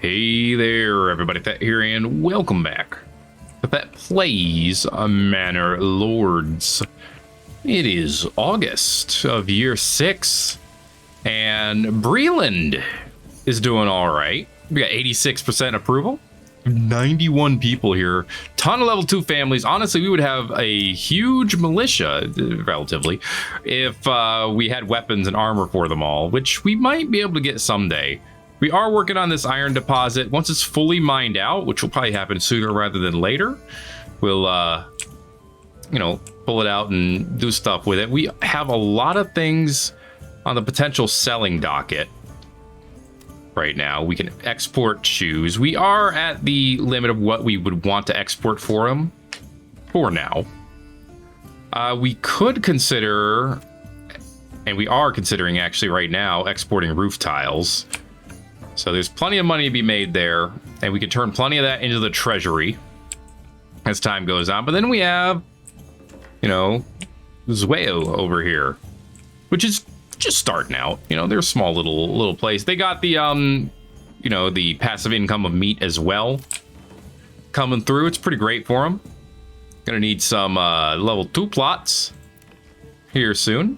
Hey there, everybody. Thet here, and welcome back to Thet Plays Manor Lords. It is August of year 6, and Breland is doing all right. We got 86% approval, 91 people here, ton of level 2 families. Honestly, we would have a huge militia, relatively, if we had weapons and armor for them all, which we might be able to get someday. We are working on this iron deposit. Once it's fully mined out, which will probably happen sooner rather than later, we'll, pull it out and do stuff with it. We have a lot of things on the potential selling docket right now. We can export shoes. We are at the limit of what we would want to export for them for now. We could consider, and we are considering actually right now, exporting roof tiles. So there's plenty of money to be made there, and we can turn plenty of that into the treasury as time goes on. But then we have, Zweo over here, which is just starting out. They're a small little place. They got the, the passive income of meat as well coming through. It's pretty great for them. Gonna need some level 2 plots here soon.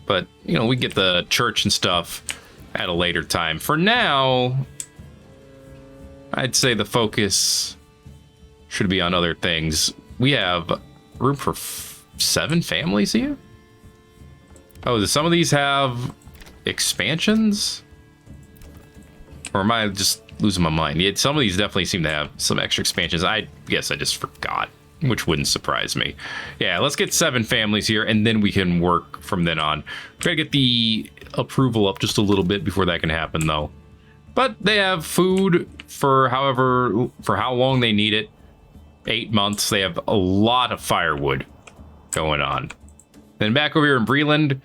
But, we get the church and stuff at a later time. For now, I'd say the focus should be on other things. We have room for 7 families here. Oh, do some of these have expansions? Or am I just losing my mind? Yeah, some of these definitely seem to have some extra expansions. I guess I just forgot, which wouldn't surprise me. Yeah, let's get 7 families here, and then we can work from then on. We gotta get the approval up just a little bit before that can happen, though. But they have food for how long they need it. 8 months. They have a lot of firewood going on. Then back over here in Breland,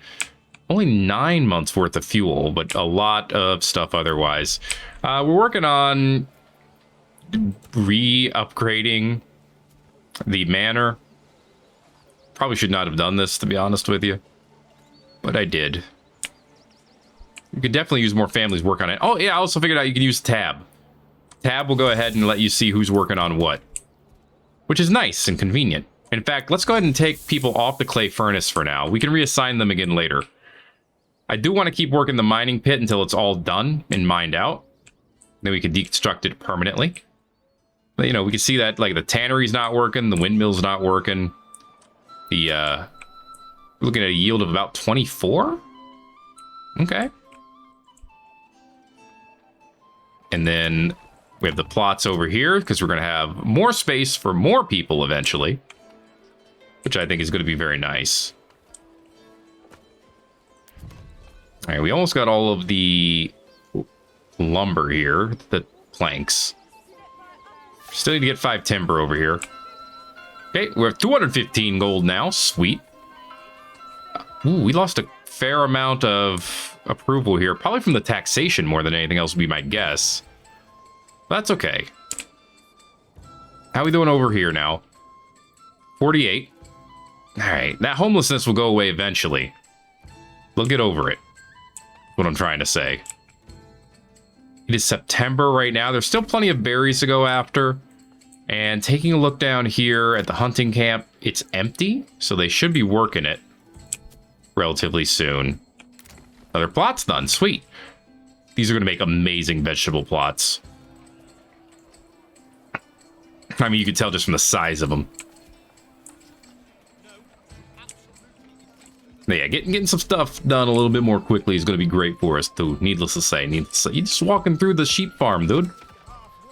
only 9 months worth of fuel, but a lot of stuff otherwise. We're working on re-upgrading the manor. Probably should not have done this, to be honest with you, but I did. You could definitely use more families work on it. Oh yeah, I also figured out you can use tab. Tab will go ahead and let you see who's working on what, which is nice and convenient. In fact, let's go ahead and take people off the clay furnace for now. We can reassign them again later. I do want to keep working the mining pit until it's all done and mined out. Then we can deconstruct it permanently. But, we can see that, like, the tannery's not working, the windmill's not working. The, we're looking at a yield of about 24? Okay. And then we have the plots over here, because we're going to have more space for more people eventually, which I think is going to be very nice. All right, we almost got all of the lumber here, the planks. Still need to get 5 timber over here. Okay, we have 215 gold now. Sweet. Ooh, we lost a fair amount of approval here. Probably from the taxation more than anything else would be my guess. But that's okay. How are we doing over here now? 48. All right, that homelessness will go away eventually. We'll get over it. What I'm trying to say. It is September right now. There's still plenty of berries to go after. And taking a look down here at the hunting camp, it's empty, so they should be working it relatively soon. Another plot's done. Sweet. These are going to make amazing vegetable plots. I mean, you can tell just from the size of them. Yeah, getting some stuff done a little bit more quickly is going to be great for us, too. Needless to say. You're just walking through the sheep farm, dude.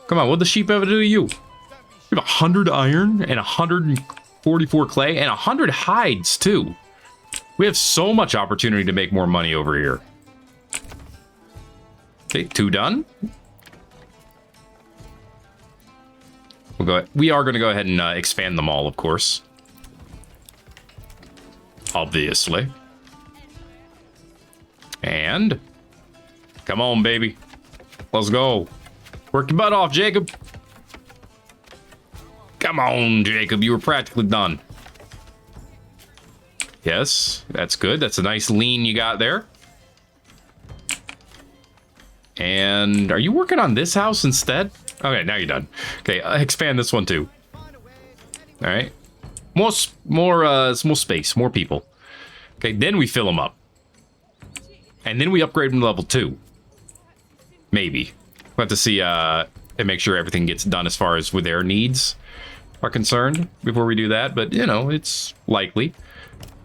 Come on, what'd the sheep ever do to you? We have 100 iron and 144 clay and 100 hides, too. We have so much opportunity to make more money over here. Okay, 2 done. We are going to go ahead and expand them all, of course. Obviously. And come on, baby. Let's go. Work your butt off, Jacob. Come on, Jacob. You were practically done. Yes, that's good. That's a nice lean you got there. And are you working on this house instead? Okay, now you're done. Okay, expand this one too. All right. More space, more people. Okay, then we fill them up. And then we upgrade them to level 2. Maybe. We'll have to see and make sure everything gets done as far as with their needs are concerned before we do that. But, you know, it's likely.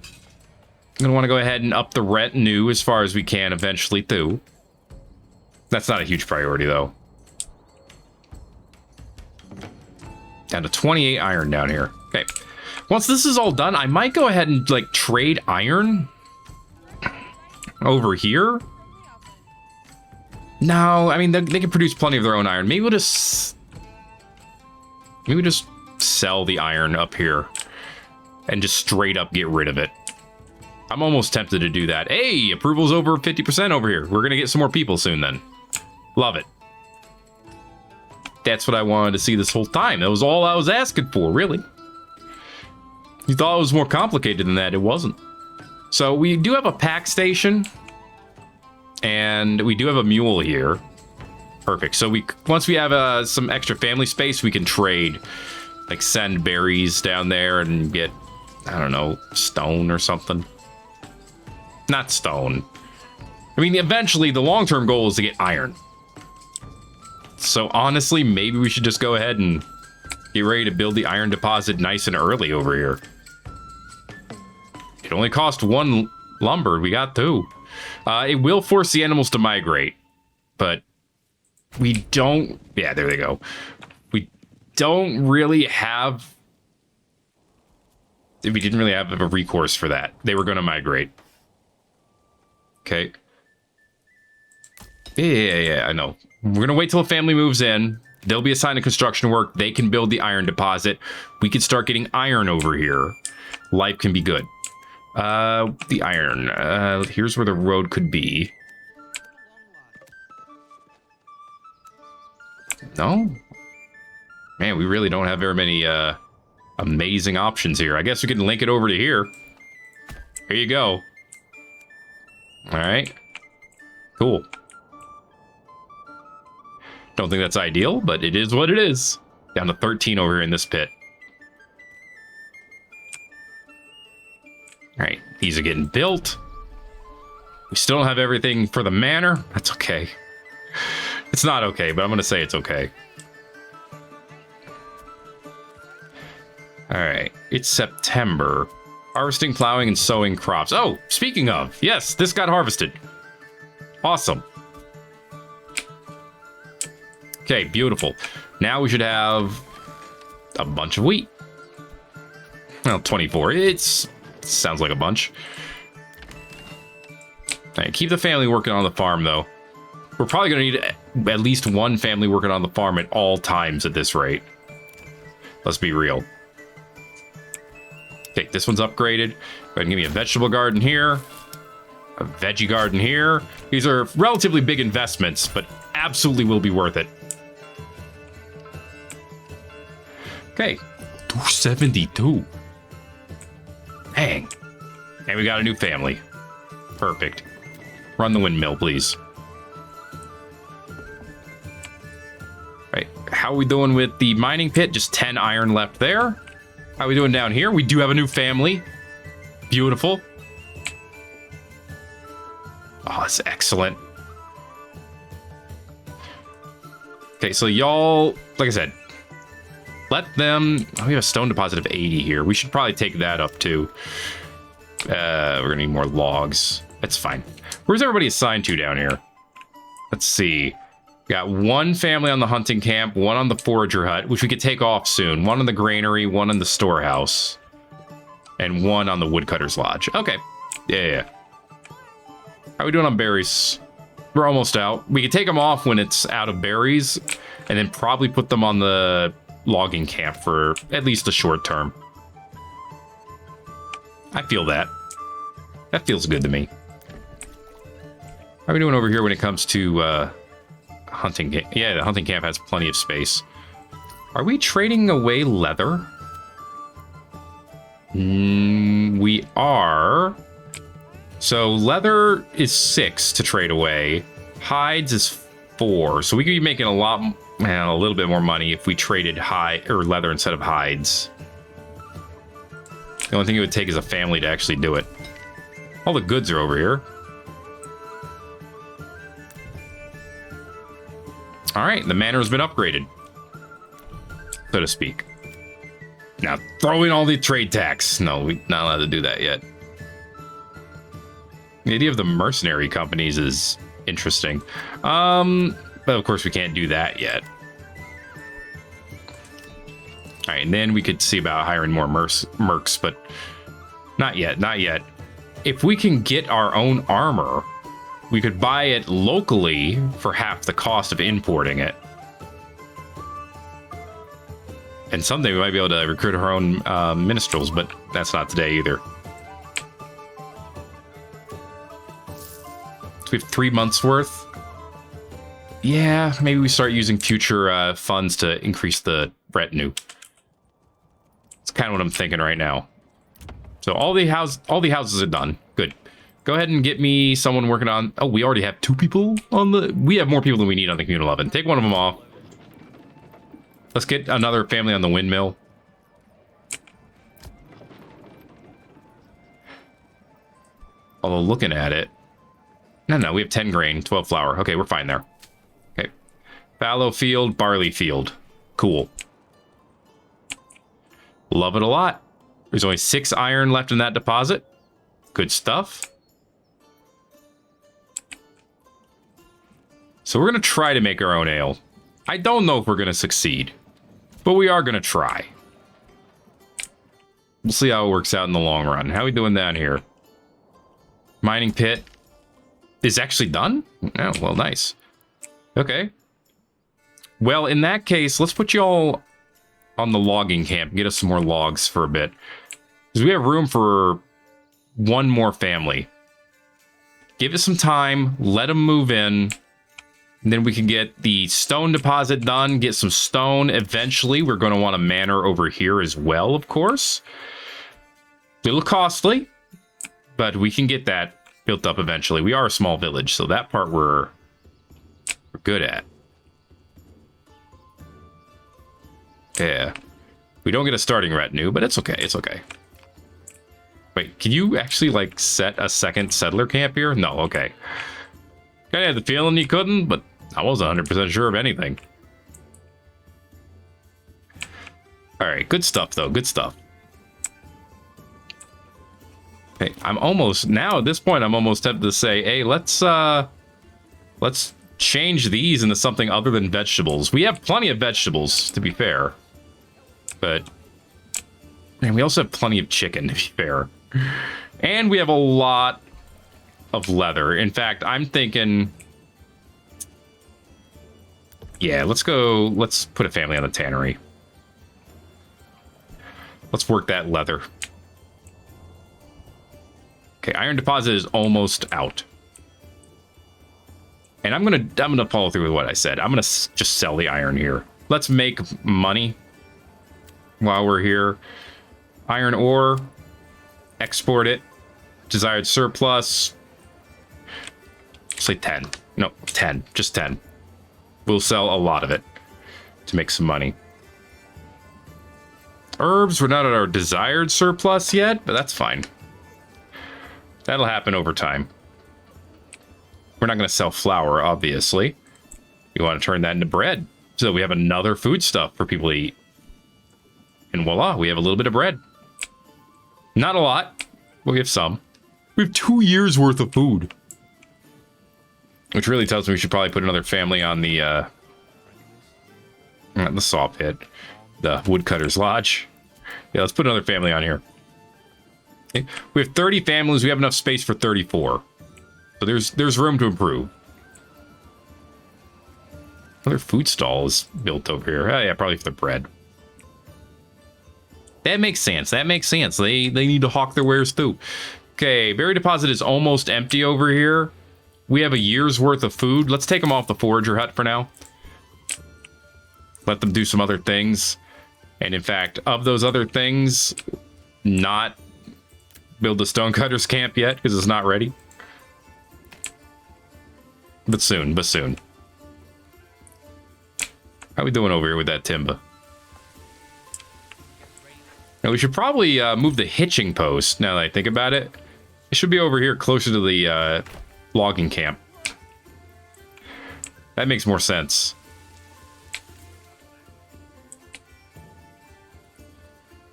I'm going to want to go ahead and up the retinue as far as we can eventually, too. That's not a huge priority, though. Down to 28 iron down here. Okay. Once this is all done, I might go ahead and, like, trade iron over here. No, I mean, they can produce plenty of their own iron. Maybe we'll just sell the iron up here and just straight up get rid of it. I'm almost tempted to do that. Hey, approval's over 50% over here. We're going to get some more people soon then. Love it. That's what I wanted to see this whole time. That was all I was asking for, really. You thought it was more complicated than that. It wasn't. So we do have a pack station. And we do have a mule here. Perfect. So once we have some extra family space, we can trade. Like send berries down there and get, I don't know, stone or something. Not stone. I mean, eventually the long-term goal is to get iron. So honestly, maybe we should just go ahead and get ready to build the iron deposit nice and early over here. It only cost 1 lumber. We got 2. It will force the animals to migrate, but we don't... Yeah, there they go. We don't really have... We didn't really have a recourse for that. They were going to migrate. Okay. Yeah, I know. We're going to wait till a family moves in. They'll be assigned to construction work. They can build the iron deposit. We can start getting iron over here. Life can be good. The iron. Here's where the road could be. No? Man, we really don't have very many, amazing options here. I guess we can link it over to here. Here you go. Alright. Cool. Don't think that's ideal, but it is what it is. Down to 13 over here in this pit. Alright, these are getting built. We still don't have everything for the manor. That's okay. It's not okay, but I'm going to say it's okay. Alright, it's September. Harvesting, plowing, and sowing crops. Oh, speaking of, yes, this got harvested. Awesome. Okay, beautiful. Now we should have a bunch of wheat. Well, 24. Sounds like a bunch. All right, keep the family working on the farm, though. We're probably going to need at least 1 family working on the farm at all times at this rate. Let's be real. Okay, this one's upgraded. Go ahead and give me a vegetable garden here. A veggie garden here. These are relatively big investments, but absolutely will be worth it. Okay, 272. Dang. And we got a new family. Perfect. Run the windmill, please. Right, how are we doing with the mining pit? Just 10 iron left there. How are we doing down here? We do have a new family. Beautiful. Oh, that's excellent. Okay, so y'all, like I said, let them... Oh, we have a stone deposit of 80 here. We should probably take that up, too. We're going to need more logs. That's fine. Where's everybody assigned to down here? Let's see. Got 1 family on the hunting camp, 1 on the forager hut, which we could take off soon. 1 on the granary, 1 on the storehouse. And 1 on the woodcutter's lodge. Okay. Yeah. How are we doing on berries? We're almost out. We could take them off when it's out of berries, and then probably put them on the logging camp for at least a short term. I feel that. That feels good to me. How are we doing over here when it comes to hunting camp? Yeah, the hunting camp has plenty of space. Are we trading away leather? We are. So leather is 6 to trade away. Hides is 34. So we could be making a little bit more money if we traded hide or leather instead of hides. The only thing it would take is a family to actually do it. All the goods are over here. All right, the manor has been upgraded, so to speak. Now throw in all the trade tax. No, we're not allowed to do that yet. The idea of the mercenary companies is interesting. But of course we can't do that yet. All right, and then we could see about hiring more mercs, but not yet, not yet. If we can get our own armor, we could buy it locally for half the cost of importing it. And someday we might be able to recruit our own minstrels, but that's not today either. So we have 3 months worth. Yeah, maybe we start using future funds to increase the retinue. It's kind of what I'm thinking right now. So all the houses are done. Good. Go ahead and get me someone working on... Oh, we already have 2 people on the... We have more people than we need on the Commune 11. Take one of them off. Let's get another family on the windmill. Although looking at it... No, we have 10 grain, 12 flour. Okay, we're fine there. Okay. Fallow field, barley field. Cool. Love it a lot. There's only 6 iron left in that deposit. Good stuff. So we're going to try to make our own ale. I don't know if we're going to succeed, but we are going to try. We'll see how it works out in the long run. How are we doing down here? Mining pit is actually done? Oh, well, nice. Okay. Well, in that case, let's put you all on the logging camp and get us some more logs for a bit. Because we have room for 1 more family. Give it some time, let them move in, and then we can get the stone deposit done, get some stone. Eventually, we're going to want a manor over here as well, of course. A little costly, but we can get that built up eventually. We are a small village, so that part we're good at. Yeah. We don't get a starting retinue, but it's okay. It's okay. Wait, can you actually, like, set a second settler camp here? No, okay. Kinda had the feeling you couldn't, but I wasn't 100% sure of anything. Alright, good stuff, though. Good stuff. Okay, I'm almost... Now, at this point, I'm almost tempted to say, hey, let's change these into something other than vegetables. We have plenty of vegetables, to be fair. But... Man, we also have plenty of chicken, to be fair. And we have a lot of leather. In fact, I'm thinking... Yeah, let's put a family on the tannery. Let's work that leather. Okay, iron deposit is almost out. And I'm gonna follow through with what I said. I'm gonna just sell the iron here. Let's make money while we're here. Iron ore, export it. Desired surplus. Say 10. No, 10. Just 10. We'll sell a lot of it to make some money. Herbs, we're not at our desired surplus yet, but that's fine. That'll happen over time. We're not going to sell flour, obviously. We want to turn that into bread so that we have another foodstuff for people to eat. And voila, we have a little bit of bread. Not a lot, but we have some. We have 2 years worth of food. Which really tells me we should probably put another family on the saw pit. The woodcutter's lodge. Yeah, let's put another family on here. Okay. We have 30 families. We have enough space for 34. So there's room to improve. Another food stall is built over here. Oh, yeah, probably for the bread. That makes sense. That makes sense. They need to hawk their wares too. Okay, berry deposit is almost empty over here. We have a year's worth of food. Let's take them off the forager hut for now. Let them do some other things. And in fact, of those other things, not build the stonecutter's camp yet because it's not ready. But soon, but soon. How we doing over here with that timber? Now we should probably move the hitching post, now that I think about it. It should be over here closer to the logging camp. That makes more sense.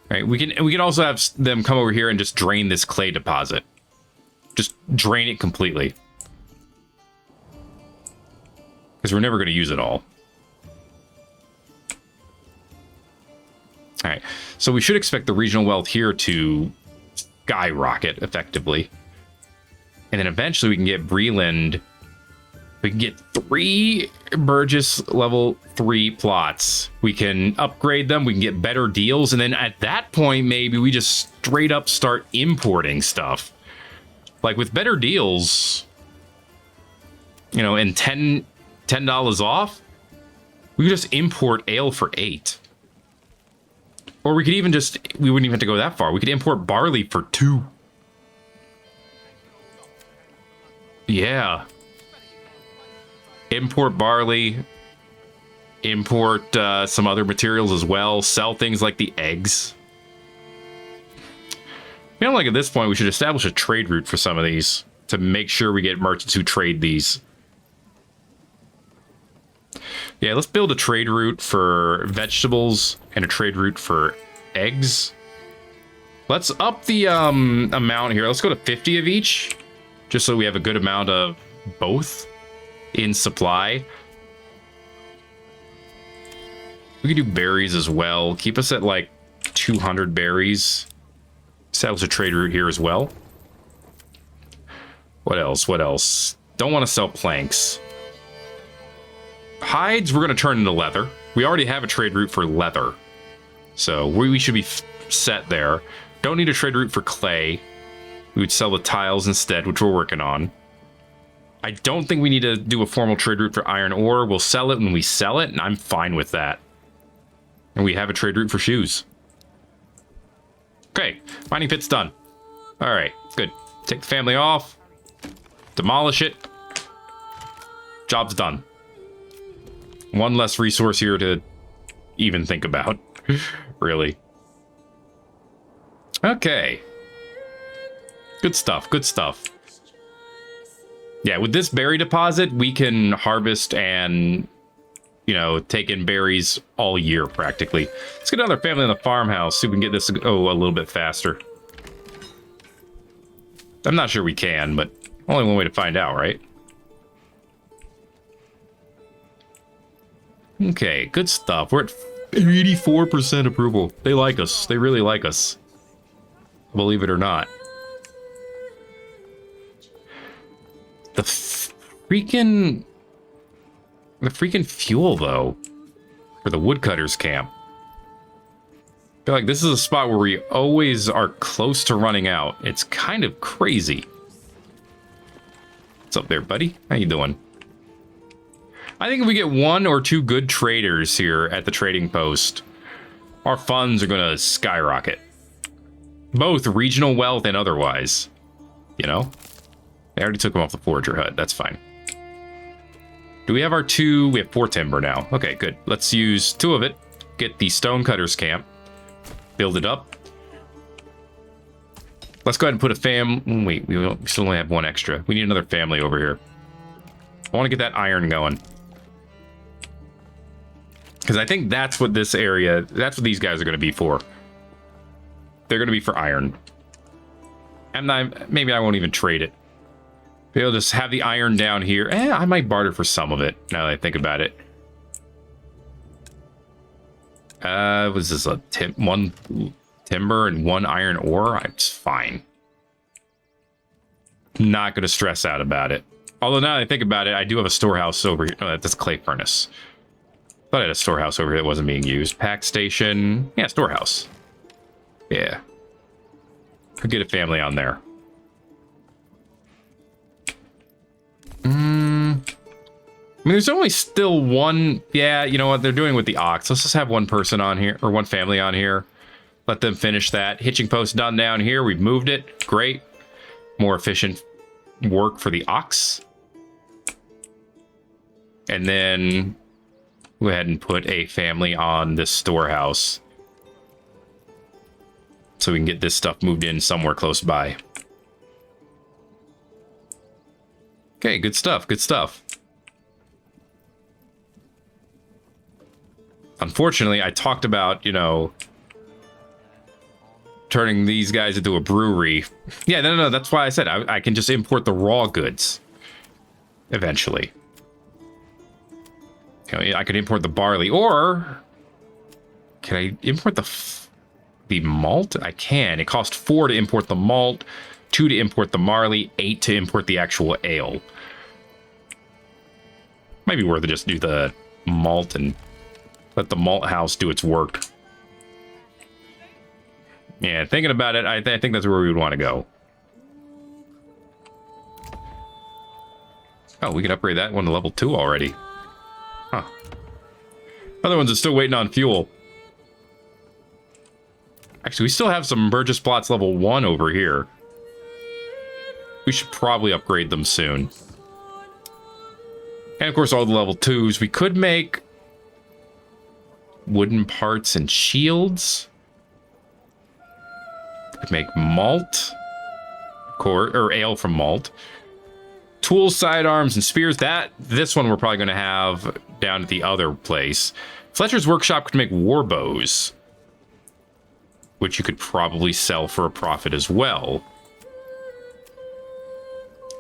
All right, we can also have them come over here and just drain this clay deposit. Just drain it completely. Because we're never going to use it all. All right, so we should expect the regional wealth here to skyrocket effectively. And then eventually we can get Breland. We can get 3 Burgess level 3 plots. We can upgrade them. We can get better deals. And then at that point, maybe we just straight up start importing stuff. Like with better deals, you know, and $10 off, we could just import ale for 8. Or we could even just, we wouldn't even have to go that far. We could import barley for 2. Yeah. Import barley. Import some other materials as well. Sell things like the eggs. Feeling like at this point we should establish a trade route for some of these to make sure we get merchants who trade these. Yeah, let's build a trade route for vegetables and a trade route for eggs. Let's up the amount here. Let's go to 50 of each, just so we have a good amount of both in supply. We can do berries as well. Keep us at like 200 berries. Establish a trade route here as well. What else? What else? Don't want to sell planks. Hides, we're going to turn into leather. We already have a trade route for leather. So we should be set there. Don't need a trade route for clay. We would sell the tiles instead, which we're working on. I don't think we need to do a formal trade route for iron ore. We'll sell it when we sell it, and I'm fine with that. And we have a trade route for shoes. Okay, mining pit's done. All right, good. Take the family off. Demolish it. Job's done. One less resource here to even think about, really. Okay. Good stuff, good stuff. Yeah, with this berry deposit, we can harvest and, you know, take in berries all year, practically. Let's get another family in the farmhouse, see if we can get this to go a little bit faster. I'm not sure we can, but only one way to find out, right? Okay, good stuff. We're at 84% approval. They like us. They really like us. Believe it or not. The freaking fuel, though, for the woodcutters camp. I feel like this is a spot where we always are close to running out. It's kind of crazy. What's up there, buddy? How you doing? I think if we get 1 or 2 good traders here at the trading post, our funds are going to skyrocket. Both regional wealth and otherwise. You know? They already took them off the forager hut. That's fine. Do we have our 2? We have 4 timber now. Okay, good. Let's use 2 of it. Get the stonecutters camp. Build it up. Let's go ahead and put a wait, we still only have 1 extra. We need another family over here. I want to get that iron going. Because I think that's what this area, that's what these guys are going to be for. They're going to be for iron. And maybe I won't even trade it. Maybe I'll just have the iron down here. I might barter for some of it, now that I think about it. Was this a 1 timber and 1 iron ore? It's fine. Not going to stress out about it. Although now that I think about it, I do have a storehouse over here. Oh, that's a clay furnace. Thought I had a storehouse over here that wasn't being used. Pack station. Yeah, storehouse. Yeah. Could get a family on there. I mean, there's only still 1. Yeah, you know what they're doing with the ox. Let's just have 1 person on here, or 1 family on here. Let them finish that. Hitching post done down here. We've moved it. Great. More efficient work for the ox. And then Go ahead and put a family on this storehouse. So we can get this stuff moved in somewhere close by. Okay, good stuff, good stuff. Unfortunately, I talked about, you know, turning these guys into a brewery. Yeah, no, that's why I said I can just import the raw goods eventually. You know, I could import the barley, or can I import the malt? I can. It costs 4 to import the malt, 2 to import the barley, 8 to import the actual ale. Might be worth it just do the malt and let the malt house do its work. Yeah, thinking about it, I think that's where we would want to go. Oh, we can upgrade that one to level 2 already. Huh. Other ones are still waiting on fuel. Actually, we still have some Burgess plots level 1 over here. We should probably upgrade them soon. And of course, all the level 2s. We could make wooden parts and shields. Could make malt, or ale from malt. Tools, sidearms, and spears. This one we're probably going to have down at the other place. Fletcher's workshop could make war bows, which you could probably sell for a profit as well.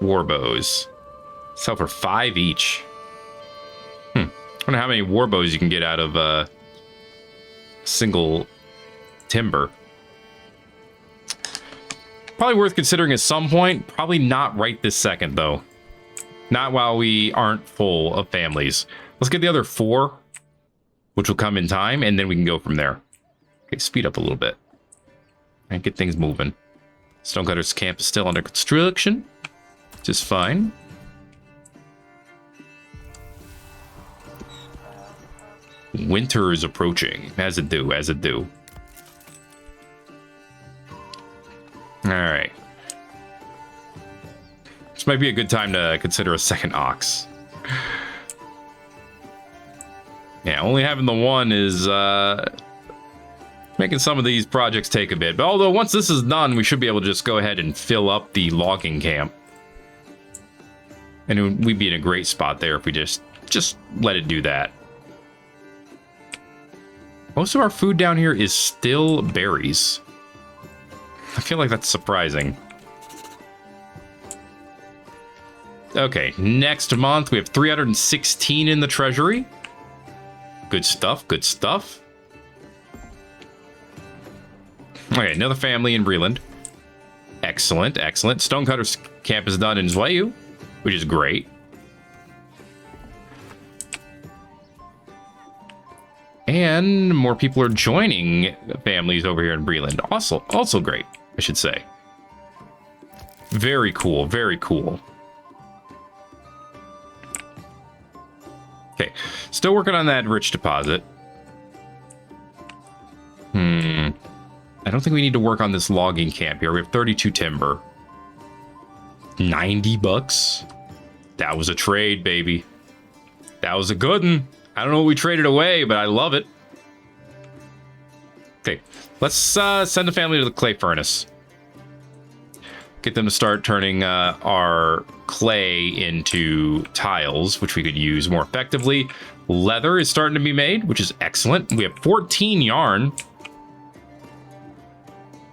War bows. Sell for 5 each. I wonder how many war bows you can get out of single timber. Probably worth considering at some point. Probably not right this second, though. Not while we aren't full of families. Let's get the other 4, which will come in time, and then we can go from there. Okay, speed up a little bit. And get things moving. Stonecutter's camp is still under construction. Just fine. Winter is approaching. As it do, as it do. Alright. This might be a good time to consider a second ox. Yeah, only having the one is making some of these projects take a bit. But although once this is done, we should be able to just go ahead and fill up the logging camp. And we'd be in a great spot there if we just let it do that. Most of our food down here is still berries. I feel like that's surprising. Okay, next month we have 316 in the treasury. Good stuff, good stuff. Okay, another family in Breland. Excellent, excellent. Stonecutter's camp is done in Zweyu, which is great. And more people are joining families over here in Breland. Also great, I should say. Very cool, very cool. Okay, still working on that rich deposit. I don't think we need to work on this logging camp here. We have 32 timber. 90 bucks. That was a trade, baby. That was a good one. I don't know what we traded away, but I love it. Okay, let's send the family to the clay furnace. Get them to start turning our clay into tiles, which we could use more effectively. Leather is starting to be made, which is excellent. We have 14 yarn,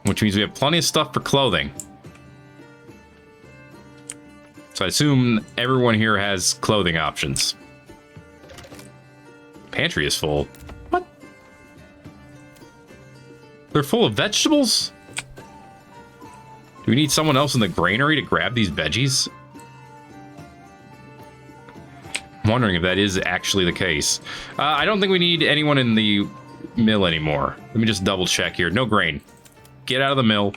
which means we have plenty of stuff for clothing. So I assume everyone here has clothing options. Pantry is full. What? They're full of vegetables? Do we need someone else in the granary to grab these veggies? I'm wondering if that is actually the case. I don't think we need anyone in the mill anymore. Let me just double check here. No grain. Get out of the mill.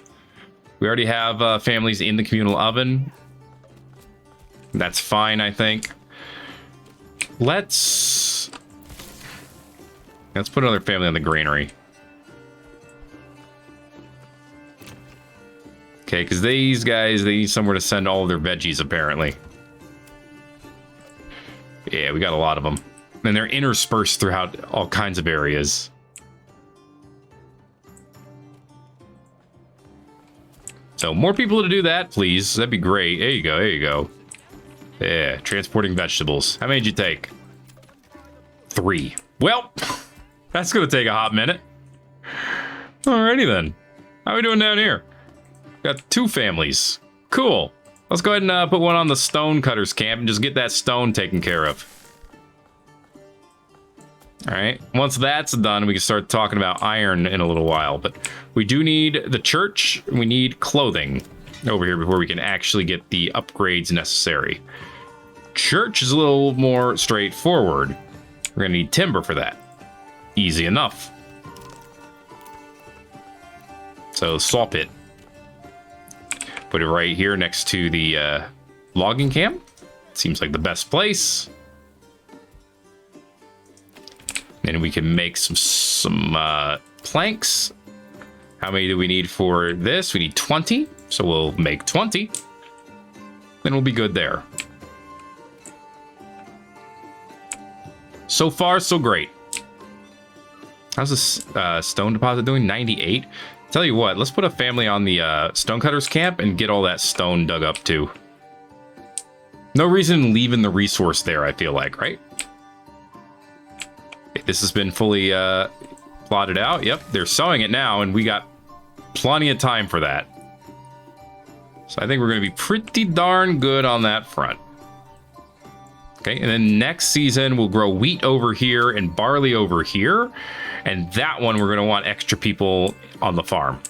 We already have families in the communal oven. That's fine, I think. Let's put another family on the granary. Okay, because these guys, they need somewhere to send all of their veggies, apparently. Yeah, we got a lot of them. And they're interspersed throughout all kinds of areas. So more people to do that, please. That'd be great. There you go. There you go. Yeah, transporting vegetables. How many did you take? 3. Well, that's going to take a hot minute. Alrighty then. How are we doing down here? Got 2 families. Cool. Let's go ahead and put one on the stone cutters camp and just get that stone taken care of. Alright, once that's done, we can start talking about iron in a little while. But we do need the church. We need clothing over here before we can actually get the upgrades necessary. Church is a little more straightforward. We're going to need timber for that. Easy enough. So, saw pit. Put it right here next to the logging camp. Seems like the best place. Then we can make some planks. How many do we need for this? We need 20. So we'll make 20. Then we'll be good there. So far, so great. How's this stone deposit doing? 98. Tell you what, let's put a family on the stonecutters camp and get all that stone dug up too. No reason leaving the resource there, I feel like, right? This has been fully plotted out. Yep, they're sowing it now, and we got plenty of time for that. So I think we're going to be pretty darn good on that front. Okay, and then next season, we'll grow wheat over here and barley over here. And that one, we're going to want extra people on the farm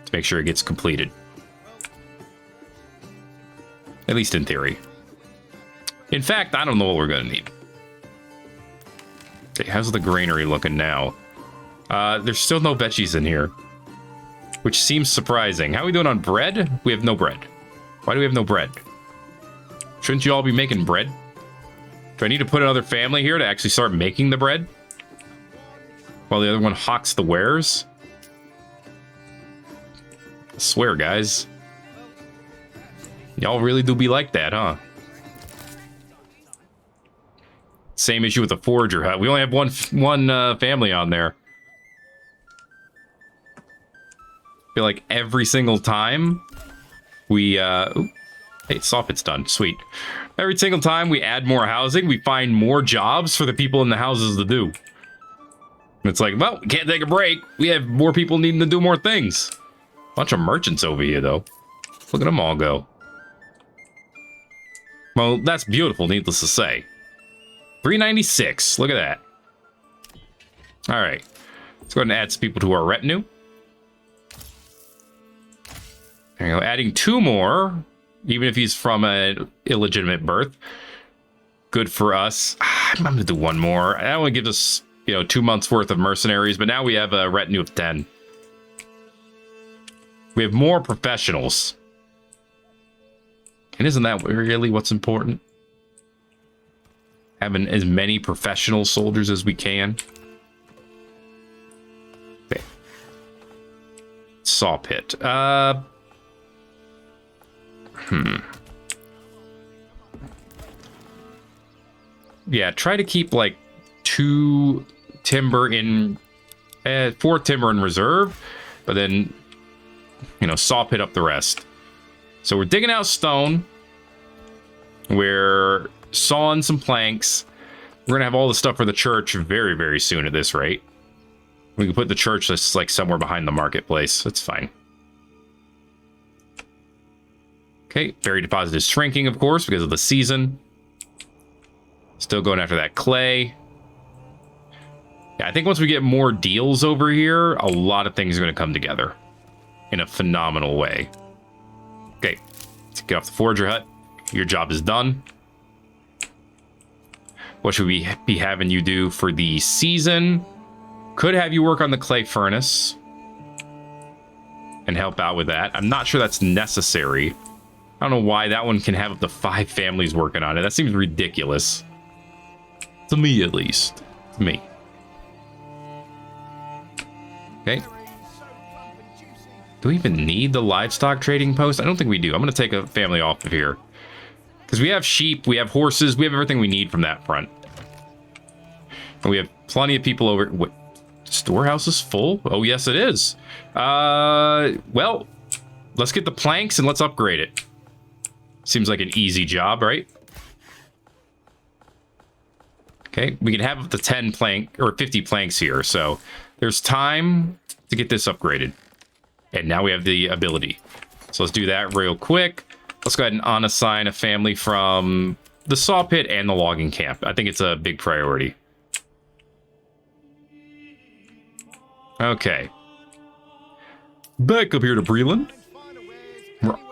to make sure it gets completed. At least in theory. In fact, I don't know what we're going to need. Okay, how's the granary looking now? There's still no veggies in here, which seems surprising. How are we doing on bread? We have no bread. Why do we have no bread? Shouldn't you all be making bread? Do I need to put another family here to actually start making the bread? While the other one hawks the wares? I swear, guys. Y'all really do be like that, huh? Same issue with the forager hut. We only have one family on there. I feel like every single time we hey, soffit's done. Sweet. Every single time we add more housing, we find more jobs for the people in the houses to do. And it's like, well, we can't take a break. We have more people needing to do more things. Bunch of merchants over here, though. Look at them all go. Well, that's beautiful, needless to say. 396. Look at that. All right. Let's go ahead and add some people to our retinue. There you go. Adding 2 more, even if he's from an illegitimate birth. Good for us. I'm going to do 1 more. That one gives us, 2 months worth of mercenaries, but now we have a retinue of 10. We have more professionals. And isn't that really what's important? Having as many professional soldiers as we can. Okay. Saw pit. Yeah, try to keep like 2 timber in 4 timber in reserve, but then saw pit up the rest. So we're digging out stone. We're sawing some planks. We're gonna have all the stuff for the church very, very soon at this rate. We can put the church that's like somewhere behind the marketplace. That's fine. Okay, berry deposit is shrinking, of course, because of the season. Still going after that clay. Yeah, I think once we get more deals over here, a lot of things are going to come together in a phenomenal way. Okay, let's get off the forager hut. Your job is done. What should we be having you do for the season? Could have you work on the clay furnace and help out with that. I'm not sure that's necessary. I don't know why that one can have up to 5 families working on it. That seems ridiculous. To me, at least. To me. Okay. Do we even need the livestock trading post? I don't think we do. I'm going to take a family off of here. Because we have sheep, we have horses, we have everything we need from that front. And we have plenty of people over. What? Storehouse is full? Oh, yes, it is. Well, let's get the planks and let's upgrade it. Seems like an easy job, right? Okay, we can have up to 10 plank or 50 planks here, so there's time to get this upgraded. And now we have the ability. So let's do that real quick. Let's go ahead and unassign a family from the saw pit and the logging camp. I think it's a big priority. Okay. Back up here to Breland.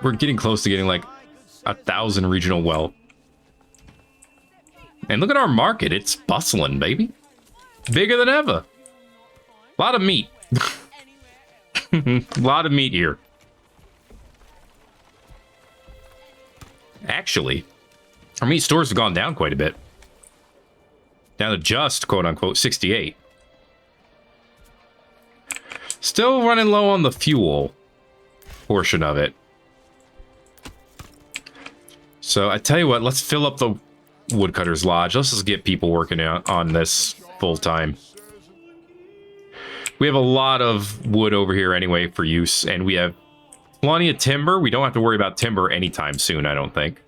We're getting close to getting like 1,000 regional wealth. And look at our market. It's bustling, baby. Bigger than ever. A lot of meat. A lot of meat here. Actually, our meat stores have gone down quite a bit. Down to just, quote unquote, 68. Still running low on the fuel portion of it. So I tell you what, let's fill up the Woodcutter's Lodge. Let's just get people working on this full time. We have a lot of wood over here anyway for use, and we have plenty of timber. We don't have to worry about timber anytime soon, I don't think.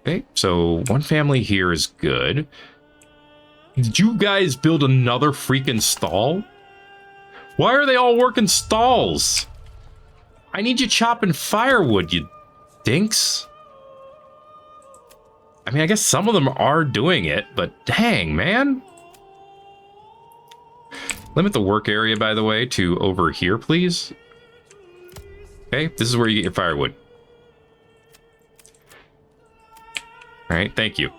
Okay, so one family here is good. Did you guys build another freaking stall? Why are they all working stalls? I need you chopping firewood, you dinks. I mean, I guess some of them are doing it, but dang, man. Limit the work area, by the way, to over here, please. Okay, this is where you get your firewood. All right, thank you.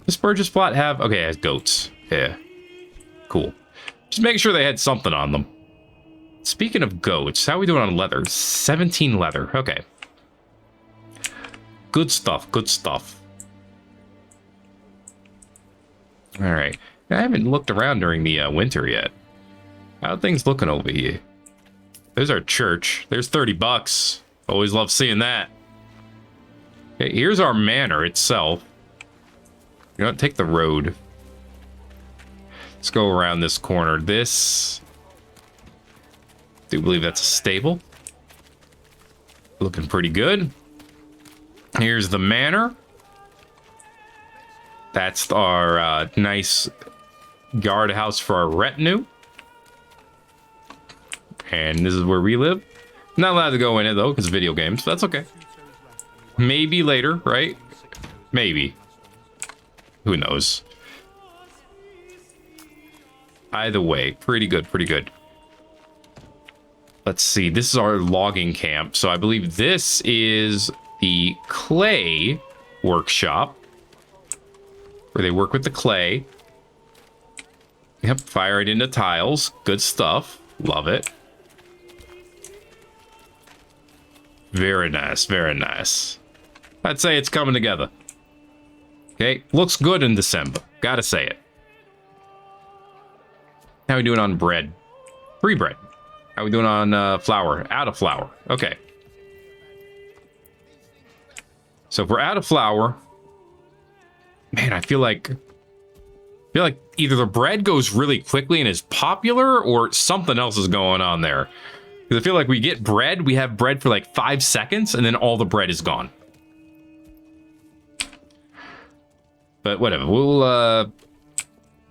Does Burgess plot have... Okay, it has goats. Yeah, cool. Just make sure they had something on them. Speaking of goats, how are we doing on leather? 17 leather, okay. Good stuff, good stuff. All right. I haven't looked around during the winter yet. How are things looking over here? There's our church. There's 30 bucks. Always love seeing that. Okay, here's our manor itself. You know what? Take the road. Let's go around this corner. This... I do believe that's a stable. Looking pretty good. Here's the manor. That's our nice guardhouse for our retinue. And this is where we live. Not allowed to go in it, though, because video games. That's okay. Maybe later, right? Maybe. Who knows? Either way, pretty good, pretty good. Let's see. This is our logging camp. So I believe this is the clay workshop, where they work with the clay. Yep, fire it into tiles. Good stuff. Love it. Very nice, very nice. I'd say it's coming together. Okay, looks good in December. Gotta say it. How we doing on bread? Free bread. How we doing on flour? Out of flour. Okay. So if we're out of flour, man, I feel like either the bread goes really quickly and is popular, or something else is going on there. Because I feel like we get bread, we have bread for like 5 seconds, and then all the bread is gone. But whatever, we'll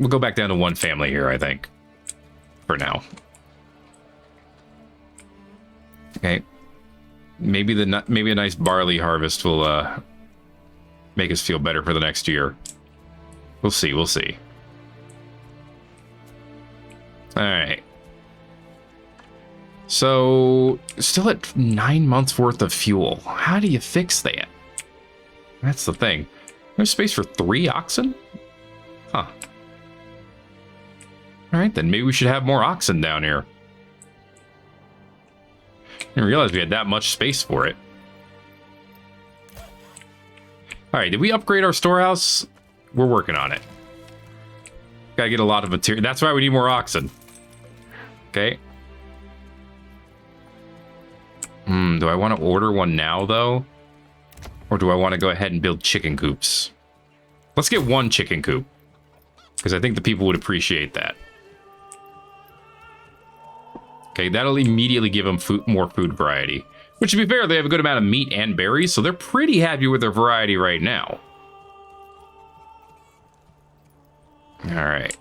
go back down to one family here, I think, for now. Okay, maybe a nice barley harvest will make us feel better for the next year. We'll see, we'll see. All right. So, still at 9 months worth of fuel. How do you fix that? That's the thing. There's space for 3 oxen? Huh. All right, then maybe we should have more oxen down here. I didn't realize we had that much space for it. All right, did we upgrade our storehouse? We're working on it. Gotta get a lot of material. That's why we need more oxen. Okay. Do I want to order one now, though? Or do I want to go ahead and build chicken coops? Let's get one chicken coop, because I think the people would appreciate that. Okay, that'll immediately give them more food variety. Which, to be fair, they have a good amount of meat and berries, so they're pretty happy with their variety right now. Alright.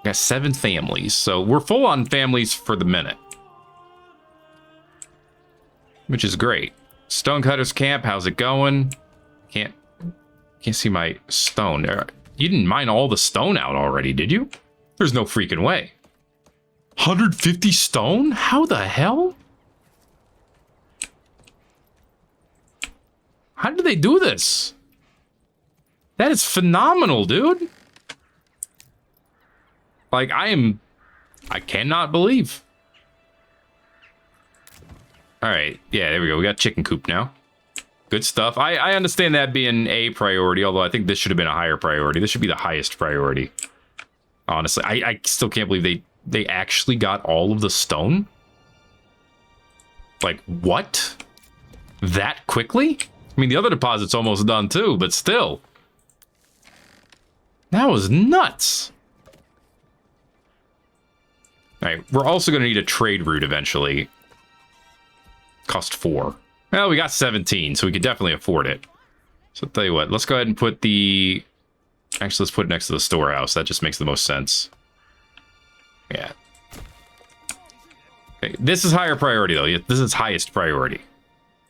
Got 7 families, so we're full on families for the minute. Which is great. Stonecutters Camp, how's it going? Can't see my stone. You didn't mine all the stone out already, did you? There's no freaking way. 150 stone? How the hell? How did they do this? That is phenomenal, dude. Like, I cannot believe. All right, yeah, there we go. We got chicken coop now. Good stuff. I understand that being a priority, although I think this should have been a higher priority. This should be the highest priority. Honestly, I still can't believe they actually got all of the stone. Like, what? That quickly? I mean, the other deposit's almost done too, but still. That was nuts. All right, we're also going to need a trade route eventually. Cost 4. Well, we got 17, so we could definitely afford it. So I'll tell you what, let's go ahead and put the... Actually, let's put it next to the storehouse. That just makes the most sense. Yeah. Okay, this is higher priority, though. This is highest priority.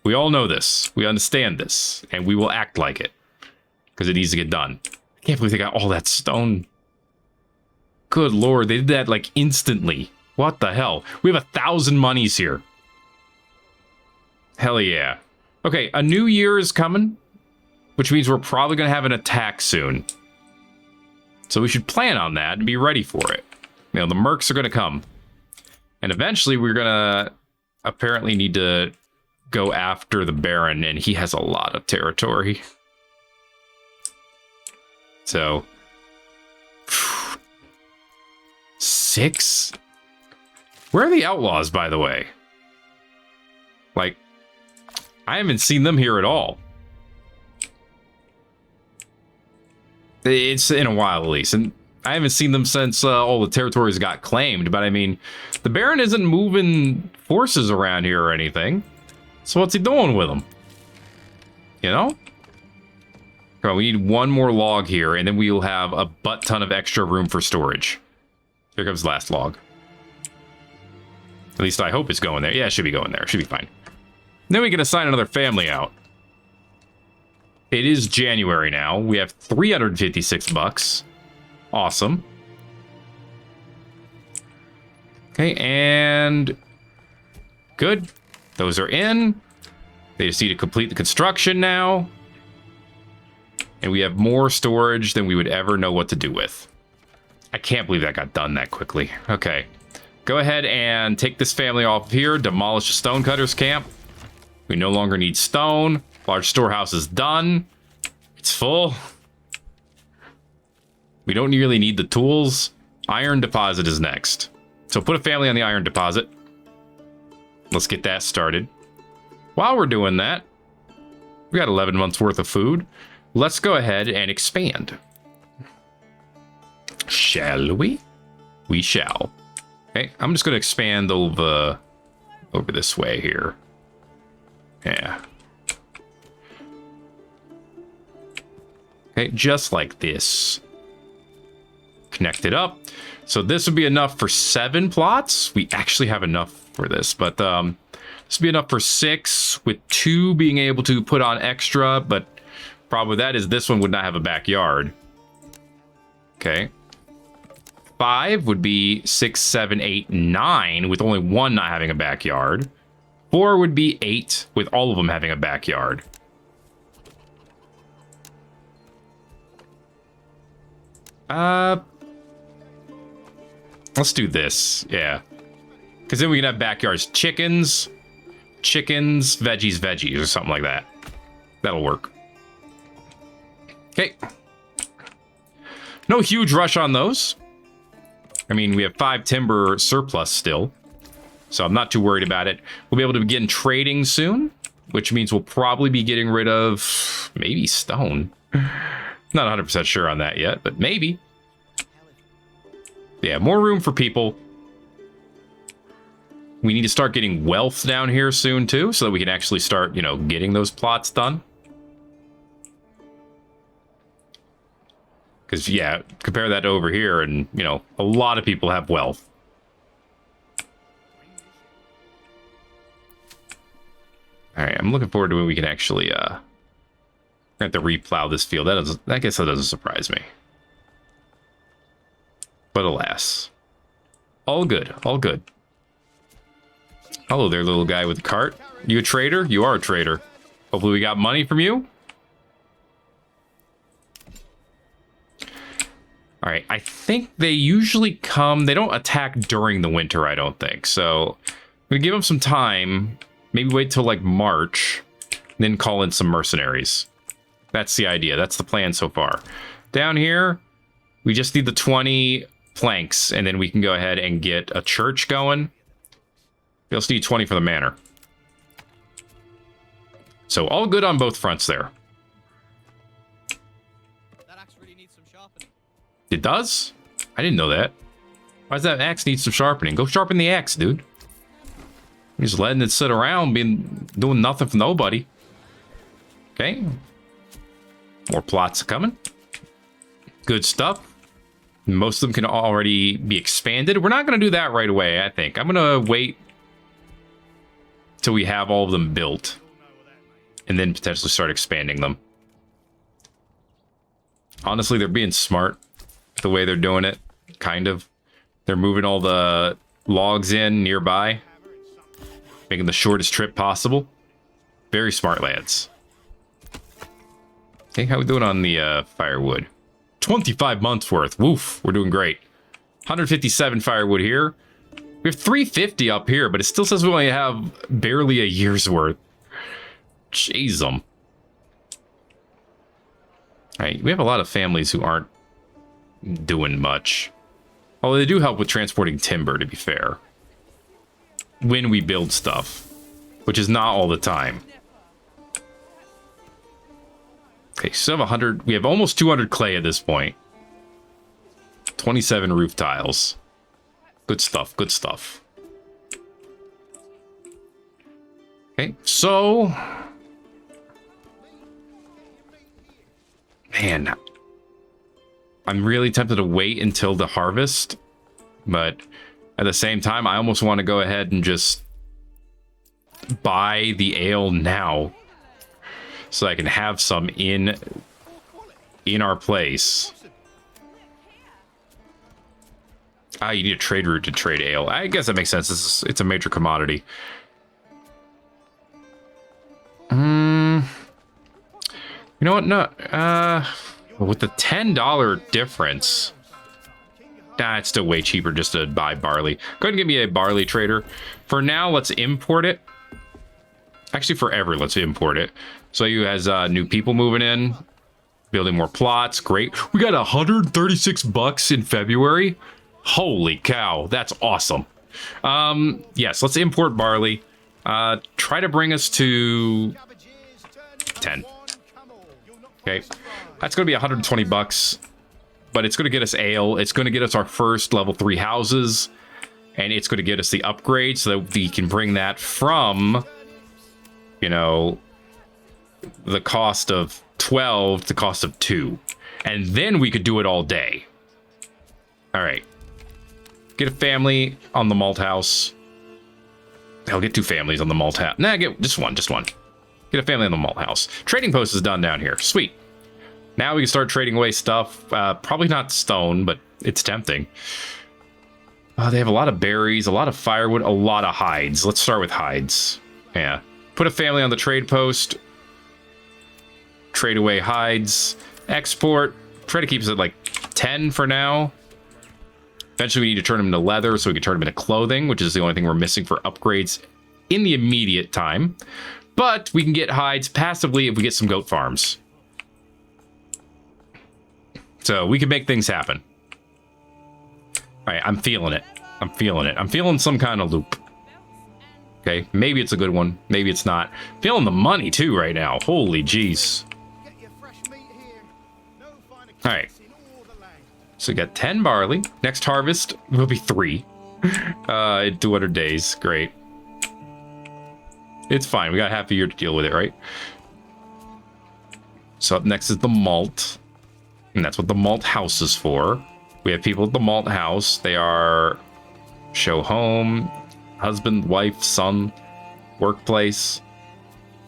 We all know this. We understand this. And we will act like it. Because it needs to get done. I can't believe they got all that stone. Good lord, they did that, like, instantly. What the hell? We have 1,000 monies here. Hell yeah. Okay, a new year is coming. Which means we're probably going to have an attack soon. So we should plan on that and be ready for it. You know, the mercs are going to come. And eventually we're going to apparently need to go after the Baron, and he has a lot of territory. So... 6? Where are the outlaws, by the way? Like, I haven't seen them here at all. It's in a while, at least. And I haven't seen them since all the territories got claimed. But I mean, the Baron isn't moving forces around here or anything. So what's he doing with them? You know? Come on, we need one more log here, and then we'll have a butt ton of extra room for storage. Here comes the last log. At least I hope it's going there. Yeah, it should be going there. It should be fine. Then we can assign another family out. It is January now. We have 356 bucks. Awesome. Okay, and... good. Those are in. They just need to complete the construction now. And we have more storage than we would ever know what to do with. I can't believe that got done that quickly. Okay. Go ahead and take this family off of here. Demolish the Stonecutters Camp. We no longer need stone. Large storehouse is done. It's full. We don't really need the tools. Iron deposit is next. So put a family on the iron deposit. Let's get that started. While we're doing that, we got 11 months worth of food. Let's go ahead and expand. Shall we? We shall. Okay, I'm just going to expand over this way here. Yeah. Okay, just like this. Connect it up. So this would be enough for 7 plots. We actually have enough for this, but this would be enough for 6, with 2 being able to put on extra, but problem with that is this one would not have a backyard. Okay. 5 would be 6, 7, 8, 9, with only 1 not having a backyard. 4 would be 8, with all of them having a backyard. Let's do this, yeah. Because then we can have backyards. Chickens, veggies, veggies, or something like that. That'll work. Okay. No huge rush on those. I mean, we have 5 timber surplus still, so I'm not too worried about it. We'll be able to begin trading soon. which means we'll probably be getting rid of maybe stone. Not 100% sure on that yet, but maybe. Yeah, more room for people. We need to start getting wealth down here soon, too, so that we can actually start, you know, getting those plots done. Because, yeah, compare that to over here, and, you know, a lot of people have wealth. Alright, I'm looking forward to when we can actually, have to replow this field. I guess that doesn't surprise me. But alas. All good, all good. Hello there, little guy with the cart. You a trader? You are a trader. Hopefully we got money from you. All right, I think they usually come... They don't attack during the winter, I don't think. So I'm going to give them some time. Maybe wait till, like, March. Then call in some mercenaries. That's the idea. That's the plan so far. Down here, we just need the 20 planks. And then we can go ahead and get a church going. We also need 20 for the manor. So all good on both fronts there. That axe really needs some sharpening. It does? I didn't know that. Why does that axe need some sharpening? Go sharpen the axe, dude. You're just letting it sit around, doing nothing for nobody. Okay. More plots coming. Good stuff. Most of them can already be expanded. We're not going to do that right away, I think. I'm going to wait till we have all of them built. And then potentially start expanding them. Honestly, they're being smart the way they're doing it. Kind of. They're moving all the logs in nearby. Making the shortest trip possible. Very smart, lads. Okay, how we doing on the firewood? 25 months worth. Woof, we're doing great. 157 firewood here. We have 350 up here, but it still says we only have barely a year's worth. Jeez, All right, we have a lot of families who aren't doing much. Although they do help with transporting timber, to be fair. When we build stuff, which is not all the time. Okay, so we have 100. We have almost 200 clay at this point. 27 roof tiles. Good stuff, good stuff. Okay, so... Man, I'm really tempted to wait until the harvest, but at the same time, I almost want to go ahead and just buy the ale now so I can have some in our place. Ah, you need a trade route to trade ale. I guess that makes sense. It's a major commodity. You know what? No. With the $10 difference, nah, it's still way cheaper just to buy barley. Go ahead and give me a barley trader. For now, let's import it. Actually, forever, let's import it. So you has new people moving in, building more plots. Great. We got 136 bucks in February. Holy cow, that's awesome. Yes, let's import barley. Try to bring us to 10. Okay, that's gonna be 120 bucks, but it's gonna get us ale. It's gonna get us our first level 3 houses, and it's gonna get us the upgrade so that we can bring that from, you know, the cost of 12 to the cost of 2, and then we could do it all day. All right, get a family on the malt house. I'll get 2 families on the malt house. Nah, get just one. Get a family on the malt house. Trading post is done down here. Sweet. Now we can start trading away stuff. Probably not stone, but it's tempting. They have a lot of berries, a lot of firewood, a lot of hides. Let's start with hides. Yeah. Put a family on the trade post. Trade away hides. Export. Try to keep us at like 10 for now. Eventually we need to turn them into leather so we can turn them into clothing, which is the only thing we're missing for upgrades in the immediate time. But we can get hides passively if we get some goat farms. So we can make things happen. All right, I'm feeling it. I'm feeling some kind of loop. Okay, maybe it's a good one. Maybe it's not. Feeling the money too right now. Holy jeez. Get your fresh meat here. No finer All right. cuts in all the land. So we got 10 barley. Next harvest will be 3. In 200 days. Great. It's fine. We got half a year to deal with it, right? So up next is the malt. And that's what the malt house is for. We have people at the malt house. They are show home, husband, wife, son, workplace.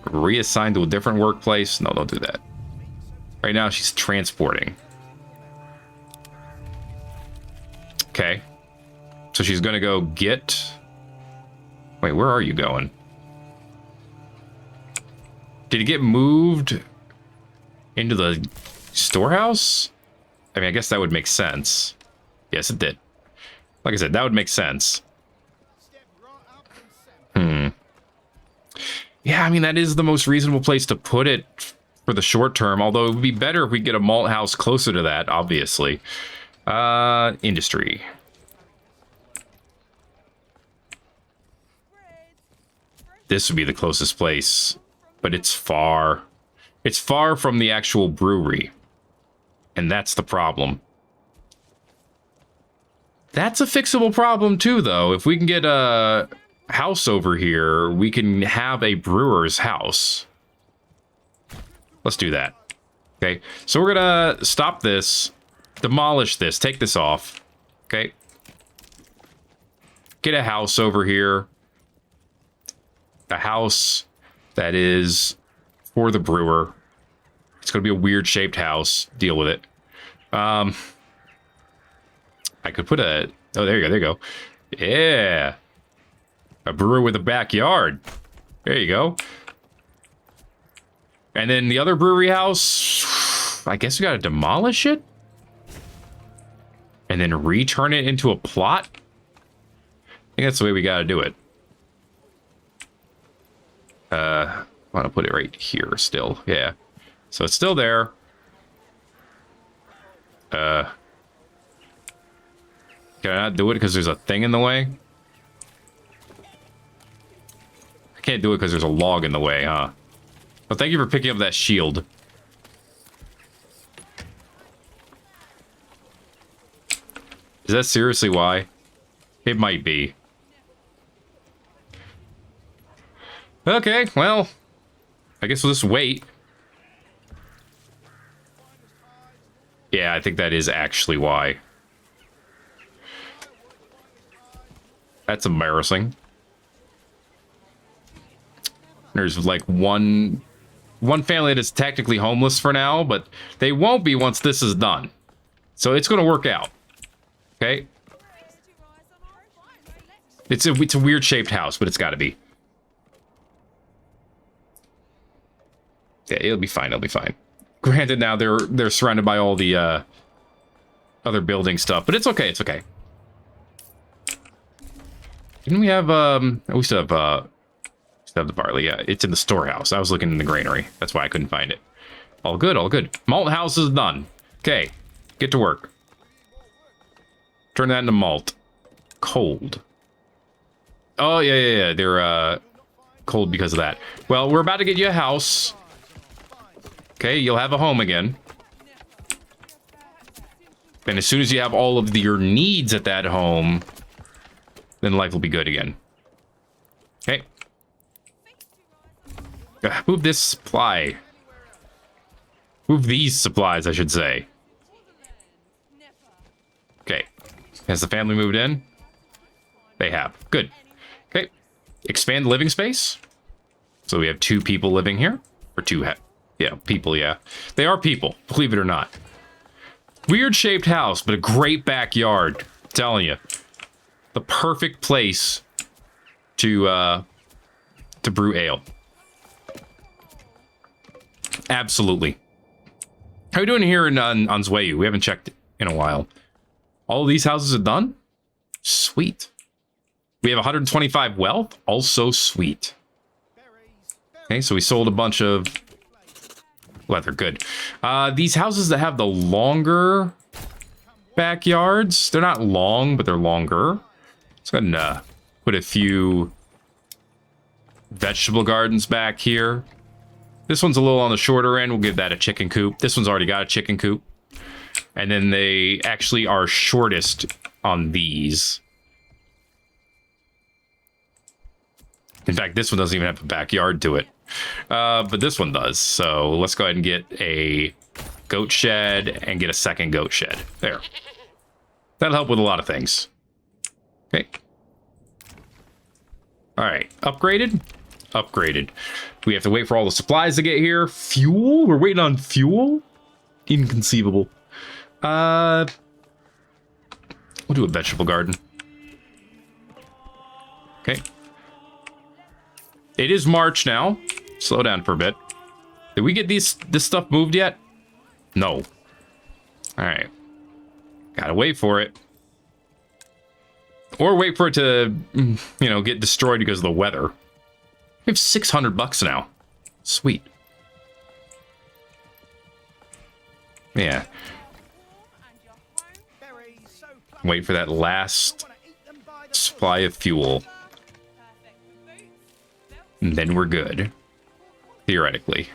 Reassigned to a different workplace. No, don't do that. Right now she's transporting. Okay. So she's gonna go get... Wait, where are you going? Did it get moved into the storehouse? I mean, I guess that would make sense. Yes, it did. Like I said, that would make sense. Step right up and set. Yeah, I mean, that is the most reasonable place to put it for the short term, although it would be better if we get a malt house closer to that, obviously. Industry. This would be the closest place, but it's far. It's far from the actual brewery. And that's the problem. That's a fixable problem too, though. If we can get a house over here, we can have a brewer's house. Let's do that. Okay, so we're gonna stop this, demolish this, take this off. Okay. Get a house over here. A house that is for the brewer. It's gonna be a weird shaped house. Deal with it. I could put a... Oh, there you go, there you go. Yeah. A brewer with a backyard. There you go. And then the other brewery house, I guess we gotta demolish it? And then return it into a plot? I think that's the way we gotta do it. I want to put it right here still. Yeah. So it's still there. Can I not do it because there's a thing in the way? I can't do it because there's a log in the way, huh? Well, thank you for picking up that shield. Is that seriously why? It might be. Okay, well, I guess we'll just wait. Yeah, I think that is actually why. That's embarrassing. There's like one family that is technically homeless for now, but they won't be once this is done. So it's going to work out. Okay? It's a weird shaped house, but it's got to be. Yeah, it'll be fine. It'll be fine. Granted, now they're surrounded by all the other building stuff, but it's okay. It's okay. Didn't we have we still have the barley? Yeah, it's in the storehouse. I was looking in the granary. That's why I couldn't find it. All good. All good. Malt house is done. Okay, get to work. Turn that into malt. Cold. Oh yeah. They're cold because of that. Well, we're about to get you a house. Okay, you'll have a home again. And as soon as you have all of your needs at that home, then life will be good again. Okay. Move this supply. Move these supplies, I should say. Okay. Has the family moved in? They have. Good. Okay. Expand living space. So we have 2 people living here. Or 2 yeah, people, yeah. They are people, believe it or not. Weird shaped house, but a great backyard. I'm telling you. The perfect place to brew ale. Absolutely. How are we doing here in on Zwayu? We haven't checked in a while. All of these houses are done? Sweet. We have 125 wealth. Also sweet. Okay, so we sold a bunch of leather. Good. These houses that have the longer backyards, they're not long, but they're longer. So I'm gonna put a few Vegetable gardens back here. This one's a little on the shorter end. We'll give that a chicken coop. This one's already got a chicken coop. And then they actually are shortest on these. In fact, this one doesn't even have a backyard to it. But this one does. So let's go ahead and get a goat shed and get a second goat shed. There. That'll help with a lot of things. Okay. All right. Upgraded? Upgraded. We have to wait for all the supplies to get here. Fuel? We're waiting on fuel? Inconceivable. We'll do a vegetable garden. Okay. It is March now. Slow down for a bit. Did we get this stuff moved yet? No. All right. Gotta wait for it. Or wait for it to, you know, get destroyed because of the weather. We have $600 now. Sweet. Yeah. Wait for that last supply of fuel. And then we're good. Theoretically.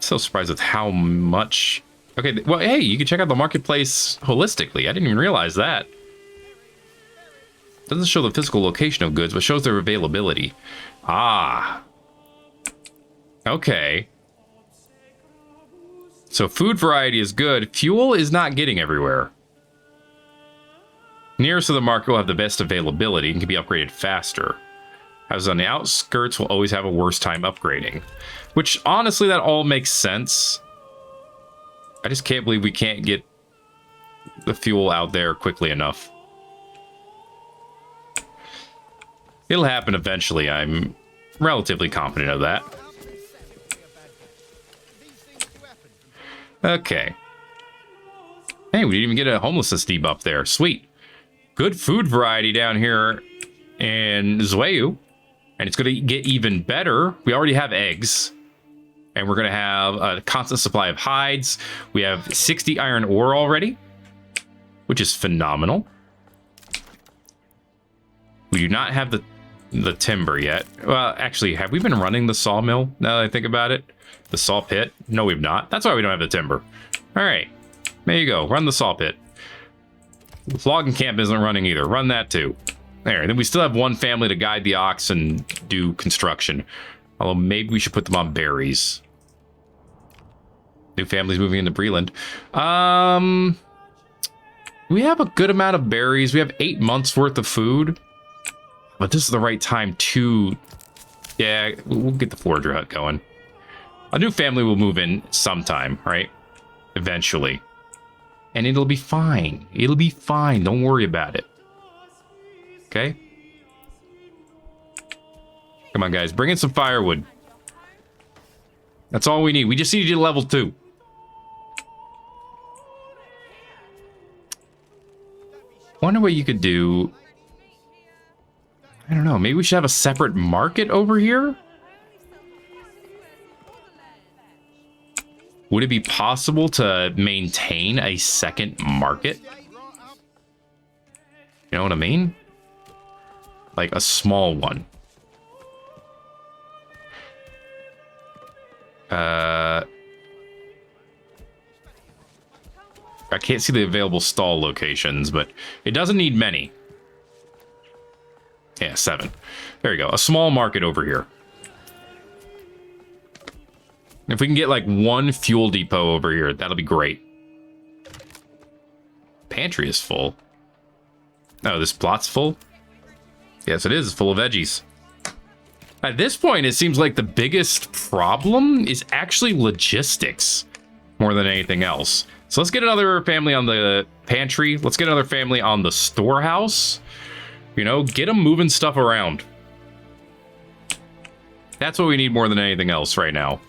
So surprised with how much... Okay, well, hey, you can check out the marketplace holistically. I didn't even realize that. Doesn't show the physical location of goods, but shows their availability. Ah. Okay. So food variety is good. Fuel is not getting everywhere. Nearest to the market will have the best availability and can be upgraded faster. Houses on the outskirts will always have a worse time upgrading. Which, honestly, that all makes sense. I just can't believe we can't get the fuel out there quickly enough. It'll happen eventually. I'm relatively confident of that. Okay. Hey, we didn't even get a homelessness debuff there. Sweet. Good food variety down here in Zweyu. And it's going to get even better. We already have eggs. And we're going to have a constant supply of hides. We have 60 iron ore already, which is phenomenal. We do not have the timber yet. Well, actually, have we been running the sawmill now that I think about it? The saw pit? No, we've not. That's why we don't have the timber. All right. There you go. Run the saw pit. The logging camp isn't running either. Run that too. There. Then we still have one family to guide the ox and do construction. Although maybe we should put them on berries. New families moving into Breland. We have a good amount of berries. We have 8 months worth of food. But this is the right time to... Yeah, we'll get the forager hut going. A new family will move in sometime, right? Eventually. And it'll be fine. It'll be fine. Don't worry about it. Okay? Come on, guys. Bring in some firewood. That's all we need. We just need to get level 2. Wonder what you could do. I don't know. Maybe we should have a separate market over here? Would it be possible to maintain a second market? You know what I mean? Like a small one. I can't see the available stall locations, but it doesn't need many. Yeah, 7. There you go. A small market over here. If we can get like one fuel depot over here, that'll be great. Pantry is full. Oh, this plot's full? Yes, it is. It's full of veggies. At this point, it seems like the biggest problem is actually logistics more than anything else. So let's get another family on the pantry. Let's get another family on the storehouse. You know, get them moving stuff around. That's what we need more than anything else right now.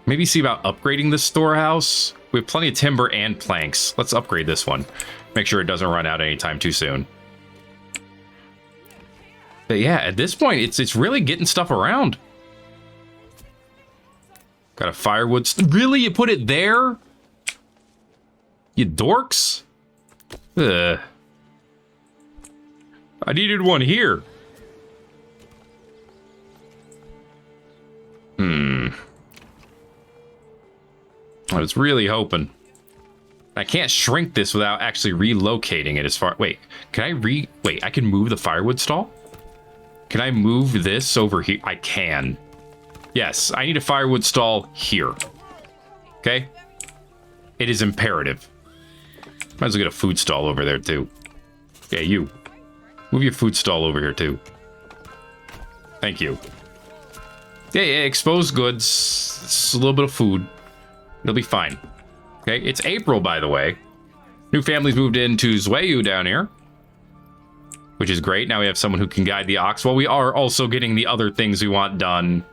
Maybe see about upgrading this storehouse. We have plenty of timber and planks. Let's upgrade this one. Make sure it doesn't run out anytime too soon. But yeah, at this point, it's really getting stuff around. Got a firewood. Really? You put it there? You dorks? Ugh. I needed one here. I was really hoping. I can't shrink this without actually relocating it as far... Wait, can I Wait, I can move the firewood stall? Can I move this over here? I can. Yes, I need a firewood stall here. Okay? It is imperative. Might as well get a food stall over there, too. Yeah, you. Move your food stall over here, too. Thank you. Yeah, exposed goods. It's a little bit of food. It'll be fine. Okay, it's April, by the way. New families moved into Zweyu down here, which is great. Now we have someone who can guide the ox. Well, we are also getting the other things we want done.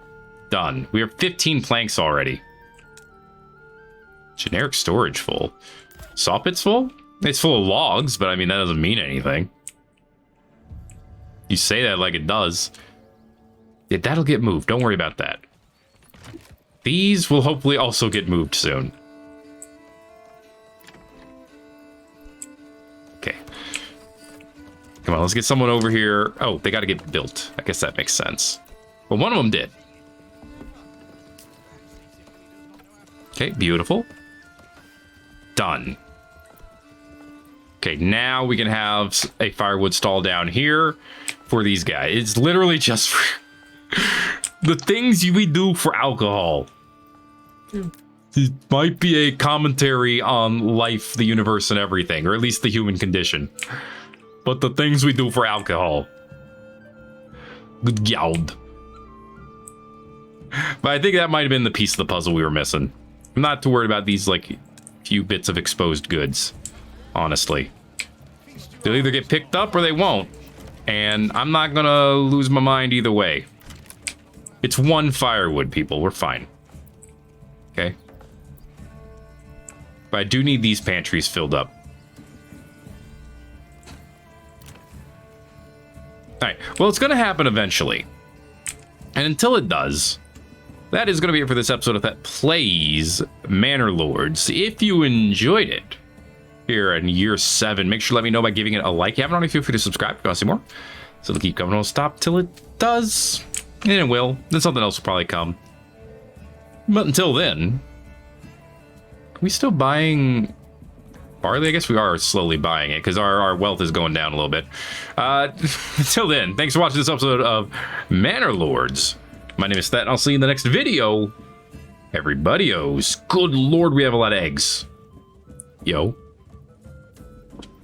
We have 15 planks already. Generic storage full. Saw pit's full? It's full of logs, but I mean, that doesn't mean anything. You say that like it does. Yeah, that'll get moved. Don't worry about that. These will hopefully also get moved soon. Okay. Come on, let's get someone over here. Oh, they got to get built. I guess that makes sense. Well, one of them did. Okay, beautiful. Done. Okay, now we can have a firewood stall down here for these guys. It's literally just for the things we do for alcohol. It might be a commentary on life, the universe, and everything, or at least the human condition. But the things we do for alcohol. Good God. But I think that might have been the piece of the puzzle we were missing. I'm not too worried about these, like, few bits of exposed goods. Honestly. They'll either get picked up or they won't. And I'm not gonna lose my mind either way. It's one firewood, people. We're fine. Okay. But I do need these pantries filled up. Alright, well, it's gonna happen eventually. And until it does, that is gonna be it for this episode of That Plays Manor Lords. If you enjoyed it here in year 7, make sure to let me know by giving it a like. If you haven't already, feel free to subscribe if you want to see more. So it'll keep coming. It'll stop till it does. And it will. Then something else will probably come. But until then, are we still buying barley? I guess we are slowly buying it because our wealth is going down a little bit. Until then, thanks for watching this episode of Manor Lords. My name is Thet, and I'll see you in the next video. Everybody-os. Good Lord, we have a lot of eggs. Yo.